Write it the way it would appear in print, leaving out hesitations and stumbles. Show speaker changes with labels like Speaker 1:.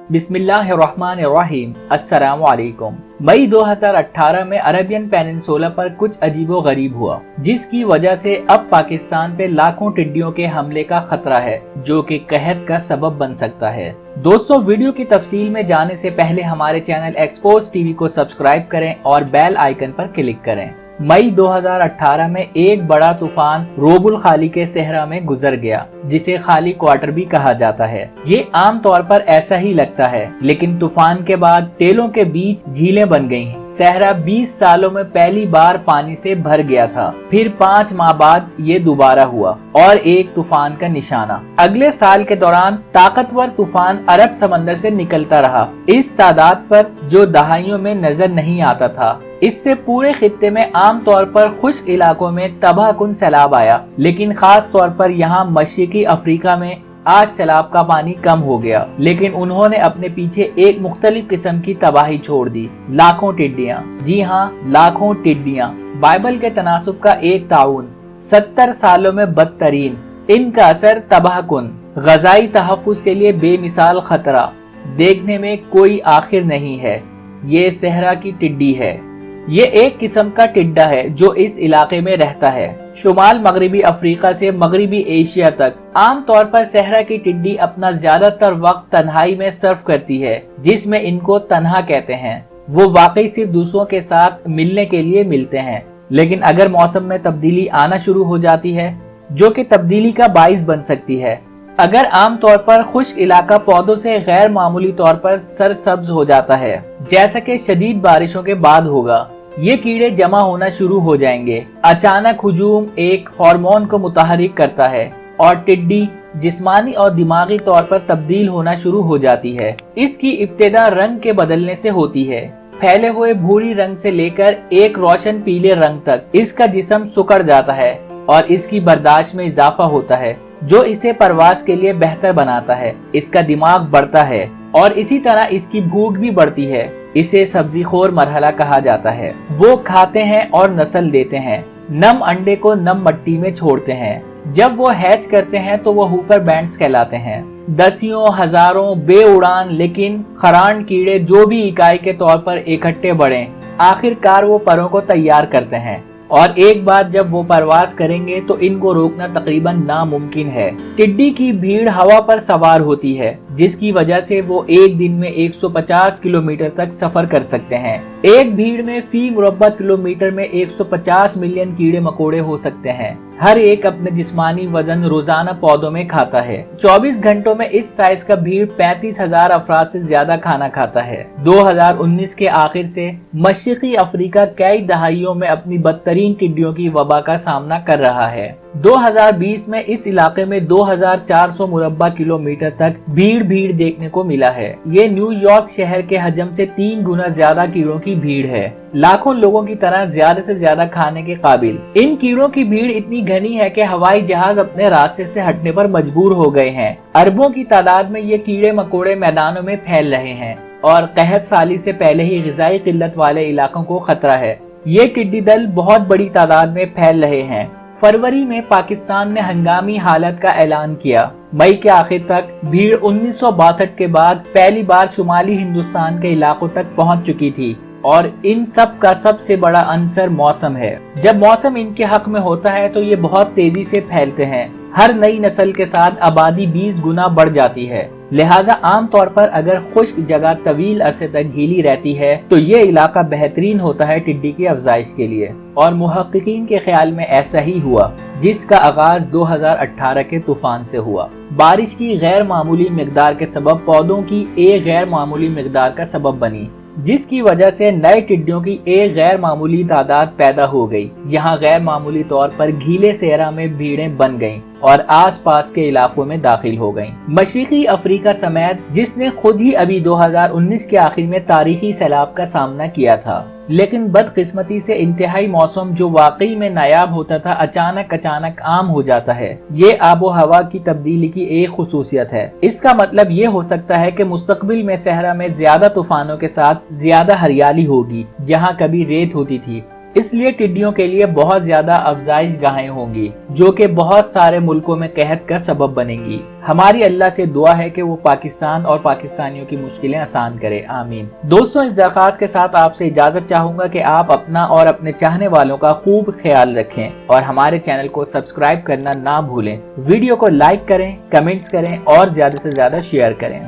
Speaker 1: बिस्मिल्लाहिर्रहमानिर्रहीम। अस्सलाम वालेकुम। मई 2018 में अरबियन पेनिनसुला पर कुछ अजीबो गरीब हुआ, जिसकी वजह से अब पाकिस्तान पे लाखों टिड्डियों के हमले का खतरा है, जो कि कहत का सबब बन सकता है। दोस्तों, वीडियो की तफसील में जाने से पहले हमारे चैनल एक्सपोज टीवी को सब्सक्राइब करें और बेल आइकन पर क्लिक करें। मई 2018 में एक बड़ा तूफान रोबुल खाली के सहरा में गुजर गया, जिसे खाली क्वार्टर भी कहा जाता है। ये आम तौर पर ऐसा ही लगता है, लेकिन तूफान के बाद टेलों के बीच झीलें बन गई हैं। सहरा 20 सालों में पहली बार पानी से भर गया था। फिर 5 माह बाद ये दोबारा हुआ और एक तूफान का निशाना। अगले साल के दौरान ताकतवर तूफान अरब समंदर से निकलता रहा, इस तादाद पर जो दहाइयों में नजर नहीं आता था। इससे पूरे खित्ते में आम तौर पर खुश्क इलाकों में तबाहकुन सैलाब आया, लेकिन खास तौर पर यहाँ मशरिकी अफ्रीका में आज सैलाब का पानी कम हो गया, लेकिन उन्होंने अपने पीछे एक मुख्तलिफ किस्म की तबाही छोड़ दी। लाखों टिड्डियाँ, जी हाँ, लाखों टिड्डियाँ। बाइबल के तनासुब का एक ताउन, 70 सालों में बदतरीन। इनका असर तबाहकुन, ग़ज़ाई तहफ़्फ़ुज़ के लिए बेमिसाल खतरा, देखने में कोई आखिर नहीं है। ये सहरा की टिड्डी है। ये एक किस्म का टिड्डा है जो इस इलाके में रहता है, शुमाल मगरबी अफ्रीका से मगरबी एशिया तक। आम तौर पर सहरा की टिड्डी अपना ज्यादातर वक्त तन्हाई में सर्फ करती है, जिसमें इनको तन्हा कहते हैं। वो वाकई सिर्फ दूसरों के साथ मिलने के लिए मिलते हैं, लेकिन अगर मौसम में तब्दीली आना शुरू हो जाती है, जो कि तब्दीली का बाइस बन सकती है। अगर आम तौर पर खुश्क इलाका पौधों से गैर मामूली तौर पर सरसब्ज हो जाता है, जैसा कि शदीद बारिशों के बाद होगा, ये कीड़े जमा होना शुरू हो जाएंगे। अचानक हुजूम एक हार्मोन को मुतहरिक करता है और टिड्डी जिस्मानी और दिमागी तौर पर तब्दील होना शुरू हो जाती है। इसकी इब्तिदा रंग के बदलने से होती है। फैले हुए भूरी रंग से लेकर एक रोशन पीले रंग तक इसका जिस्म सुकड़ जाता है और इसकी बर्दाश्त में इजाफा होता है, जो इसे परवास के लिए बेहतर बनाता है। इसका दिमाग बढ़ता है और इसी तरह इसकी भूख भी बढ़ती है। इसे सब्जीखोर मरहला कहा जाता है। वो खाते हैं और नस्ल देते हैं। नम अंडे को नम मट्टी में छोड़ते हैं। जब वो हैच करते हैं तो वो हुपर बैंड्स कहलाते हैं। दसियों हजारों बेउड़ान लेकिन खरांड कीड़े जो भी इकाई के तौर पर इकट्ठे बढ़े, आखिरकार वो परों को तैयार करते हैं, और एक बार जब वो परवास करेंगे तो इनको रोकना तकरीबन नामुमकिन है। टिड्डी की भीड़ हवा पर सवार होती है, जिसकी वजह से वो एक दिन में 150 किलोमीटर तक सफर कर सकते हैं। एक भीड़ में फी मुरब्बा किलोमीटर में 150 मिलियन कीड़े मकोड़े हो सकते हैं। हर एक अपने जिस्मानी वजन रोजाना पौधों में खाता है। 24 घंटों में इस साइज का भीड़ 35,000 अफराद से ज्यादा खाना खाता है। 2019 के आखिर से मशरिकी अफ्रीका कई दहाइयों में अपनी बदतरीन टिड्डियों की वबा का सामना कर रहा है। 2020 में इस इलाके में 2400 मुरब्बा किलोमीटर तक भीड़ देखने को मिला है। ये न्यूयॉर्क शहर के हजम से 3 गुना ज्यादा कीड़ों की भीड़ है। लाखों लोगों की तरह ज्यादा से ज्यादा खाने के काबिल। इन कीड़ों की भीड़ इतनी घनी है कि हवाई जहाज अपने रास्ते से हटने पर मजबूर हो गए हैं। अरबों की तादाद में ये कीड़े मकोड़े मैदानों में फैल रहे हैं और कहत साली से पहले ही ग़िज़ाई किल्लत वाले इलाकों को खतरा है। ये टिड्डी दल बहुत बड़ी तादाद में फैल रहे हैं। फरवरी में पाकिस्तान ने हंगामी हालत का ऐलान किया। मई के आखिर तक भीड़ 1962 के बाद पहली बार शुमाली हिंदुस्तान के इलाकों तक पहुंच चुकी थी, और इन सब का सबसे बड़ा अंसर मौसम है। जब मौसम इनके हक में होता है तो ये बहुत तेजी से फैलते हैं। हर नई नस्ल के साथ आबादी 20 गुना बढ़ जाती है। लिहाजा आम तौर पर अगर खुश्क जगह तवील अरसे तक गीली रहती है तो ये इलाका बेहतरीन होता है टिड्डी की अफजाइश के लिए, और मुहक्किकीन के ख्याल में ऐसा ही हुआ, जिसका आगाज 2018 के तूफान से हुआ। बारिश की गैर मामूली मिकदार के सबब पौधों की एक गैर मामूली मिकदार का सबब बनी, जिसकी वजह से नए टिड्डियों की एक गैर मामूली तादाद पैदा हो गई। यहाँ गैर मामूली तौर पर गीले सहरा में भीड़ें बन गईं और आसपास के इलाकों में दाखिल हो गईं। मशरिकी अफ्रीका समेत, जिसने खुद ही अभी 2019 के आखिर में तारीखी सैलाब का सामना किया था, लेकिन बदकिस्मती से इंतहाई मौसम जो वाकई में नायाब होता था अचानक आम हो जाता है। ये आबो हवा की तब्दीली की एक खुसूसियत है। इसका मतलब ये हो सकता है कि मुस्तकबिल में सहरा में ज्यादा तूफानों के साथ ज्यादा हरियाली होगी। जहाँ कभी रेत होती थी, اس لیے ٹڈیوں کے لیے بہت زیادہ افزائش گاہیں ہوں گی جو کہ بہت سارے ملکوں میں قحط کا سبب بنیں گی۔ ہماری اللہ سے دعا ہے کہ وہ پاکستان اور پاکستانیوں کی مشکلیں آسان کرے، آمین۔ دوستوں، اس درخواست کے ساتھ آپ سے اجازت چاہوں گا کہ آپ اپنا اور اپنے چاہنے والوں کا خوب خیال رکھیں اور ہمارے چینل کو سبسکرائب کرنا نہ بھولیں۔ ویڈیو کو لائک کریں، کمنٹس کریں اور زیادہ سے زیادہ شیئر کریں۔